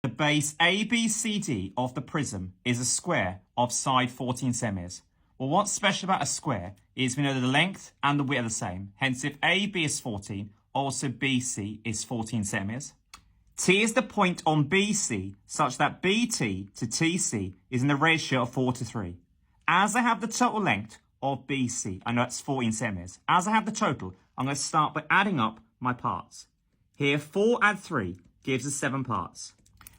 The base ABCD of the prism is a square of side 14 centimeters. Well, what's special about a square is we know that the length and the width are the same. Hence, if AB is 14, also BC is 14 centimeters. T is the point on BC such that BT to TC is in the ratio of 4 to 3. As I have the total length of BC, I know it's 14 centimeters. As I have the total, I'm going to start by adding up my parts. Here, 4 add 3 gives us 7 parts.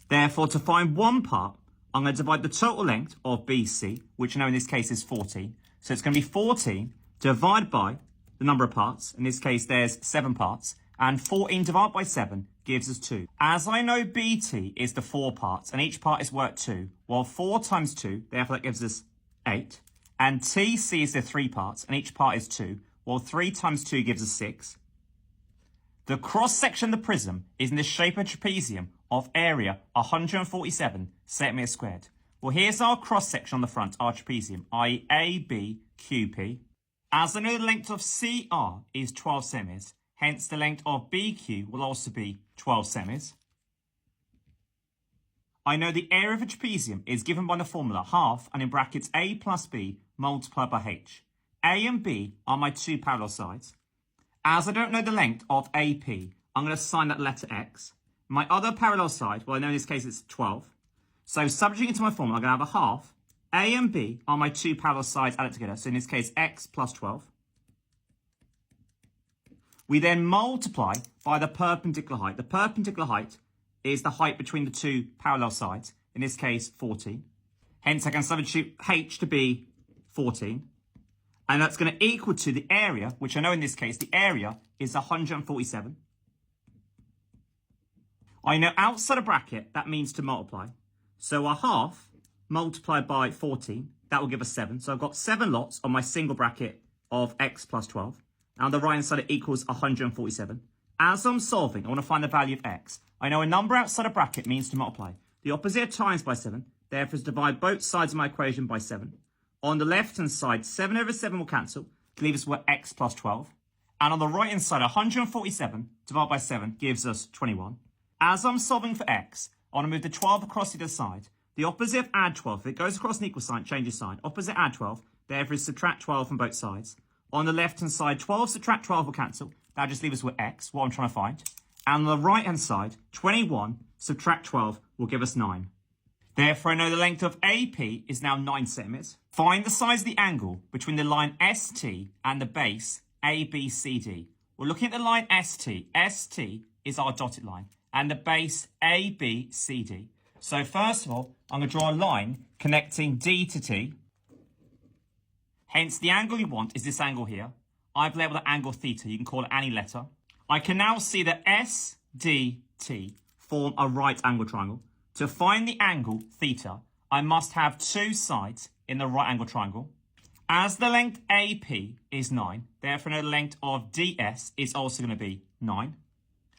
Therefore, to find one part, I'm going to divide the total length of BC, which I know in this case is 14. So it's going to be 14 divided by the number of parts. In this case, there's 7 parts. And 14 divided by 7 gives us 2. As I know BT is the 4 parts, and each part is worth 2, well, 4 times 2, therefore that gives us 8. And TC is the 3 parts, and each part is 2. Well, 3 times 2 gives us 6. The cross-section of the prism is in the shape of a trapezium of area 147 centimeters squared. Well, here's our cross-section on the front, our trapezium, i.e. ABQP. As I know the length of CR is 12 centimeters, hence the length of BQ will also be 12 centimeters. I know the area of a trapezium is given by the formula half and in brackets A plus B multiplied by H. A and B are my 2 parallel sides. As I don't know the length of AP, I'm going to assign that letter X. My other parallel side, well, I know in this case it's 12. So substituting into my formula, I'm going to have a half. A and B are my 2 parallel sides added together. So in this case, X plus 12. We then multiply by the perpendicular height. The perpendicular height is the height between the 2 parallel sides. In this case, 14. Hence, I can substitute H to be 14. And that's going to equal to the area, which I know in this case, the area is 147. I know outside a bracket, that means to multiply. So a half multiplied by 14, that will give us 7. So I've got 7 lots on my single bracket of X plus 12. And on the right hand side, it equals 147. As I'm solving, I want to find the value of X. I know a number outside a bracket means to multiply. The opposite of times by 7, therefore is divide both sides of my equation by 7. On the left-hand side, 7 over 7 will cancel to leave us with X plus 12. And on the right-hand side, 147 divided by 7 gives us 21. As I'm solving for X, I want to move the 12 across the other side. The opposite of add 12, if it goes across an equal sign, changes sign. Opposite add 12, therefore is subtract 12 from both sides. On the left-hand side, 12 subtract 12 will cancel. That'll just leave us with X, what I'm trying to find. And on the right-hand side, 21 subtract 12 will give us 9. Therefore, I know the length of AP is now 9 centimeters. Find the size of the angle between the line ST and the base ABCD. We're looking at the line ST. ST is our dotted line. And the base ABCD. So first of all, I'm going to draw a line connecting D to T. Hence, the angle you want is this angle here. I've labelled it angle theta. You can call it any letter. I can now see that SDT form a right angle triangle. To find the angle theta, I must have 2 sides in the right angle triangle. As the length AP is 9, therefore the length of DS is also going to be 9.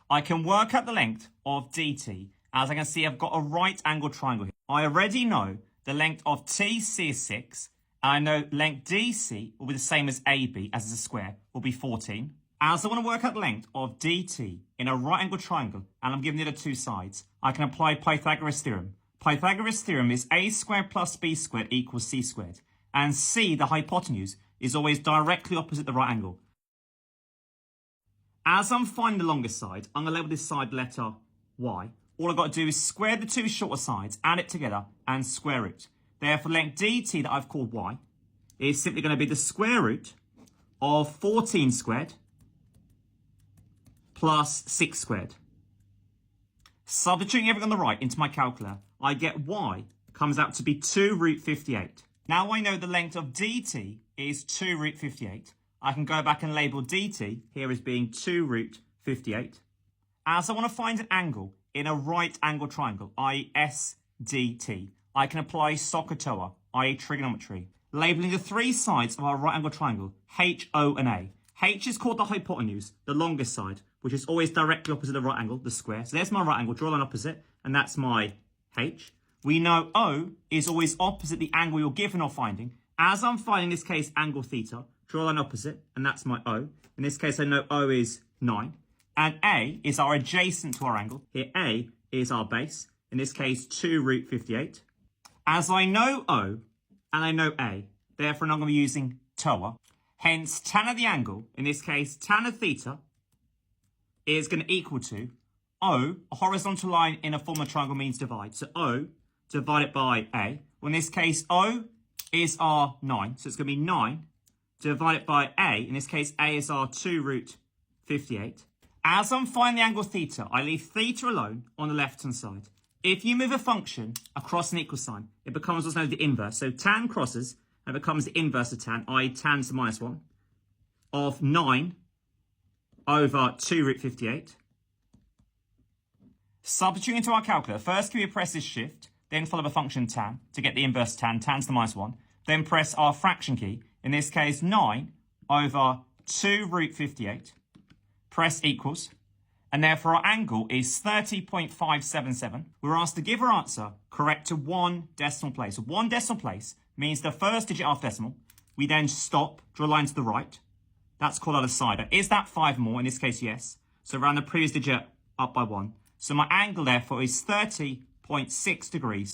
I can work out the length of DT. As I can see, I've got a right angle triangle here. I already know the length of TC is 6. And I know length DC will be the same as AB, as it's a square, will be 14. As I want to work out the length of DT in a right angle triangle, and I'm given the other 2 sides, I can apply Pythagoras' theorem. Pythagoras' theorem is a squared plus b squared equals c squared. And c, the hypotenuse, is always directly opposite the right angle. As I'm finding the longest side, I'm going to label this side letter y. All I've got to do is square the 2 shorter sides, add it together, and square root. Therefore, length dt that I've called y is simply going to be the square root of 14 squared plus 6 squared. Substituting everything on the right into my calculator, I get y comes out to be 2 root 58. Now I know the length of dt is 2 root 58. I can go back and label dt here as being 2 root 58. As I want to find an angle in a right angle triangle, i.e. SDT, I can apply SOHCAHTOA, i.e. trigonometry, labelling the 3 sides of our right angle triangle, H, O, and A. H is called the hypotenuse, the longest side, which is always directly opposite the right angle, the square. So there's my right angle, draw a line opposite, and that's my H. We know O is always opposite the angle you're given or finding. As I'm finding, in this case, angle theta, draw a line opposite, and that's my O. In this case, I know O is 9. And A is our adjacent to our angle. Here, A is our base. in this case 2 root 58. As I know O and I know A, therefore I'm going to be using TOA. Hence, tan of the angle, in this case tan of theta, is going to equal to O, a horizontal line in a form of triangle means divide. So O divided by A. Well, in this case, O is our 9. So it's going to be 9 divided by A. In this case, A is our 2 root 58. As I'm finding the angle theta, I leave theta alone on the left-hand side. If you move a function across an equal sign, it becomes what's known as the inverse. So tan crosses and it becomes the inverse of tan, i.e. tan to the minus 1, of 9 over 2 root 58. Substituting into our calculator, first can we press this shift, then follow the function tan to get the inverse of tan, tan to the minus 1. Then press our fraction key, in this case 9 over 2 root 58. Press equals. And therefore our angle is 30.577. We're asked to give our answer correct to 1 decimal place. So 1 decimal place means the first digit after decimal. We then stop, draw a line to the right. That's called our decider. Is that 5 more? In this case, yes. So round the previous digit up by 1. So my angle, therefore, is 30.6 degrees.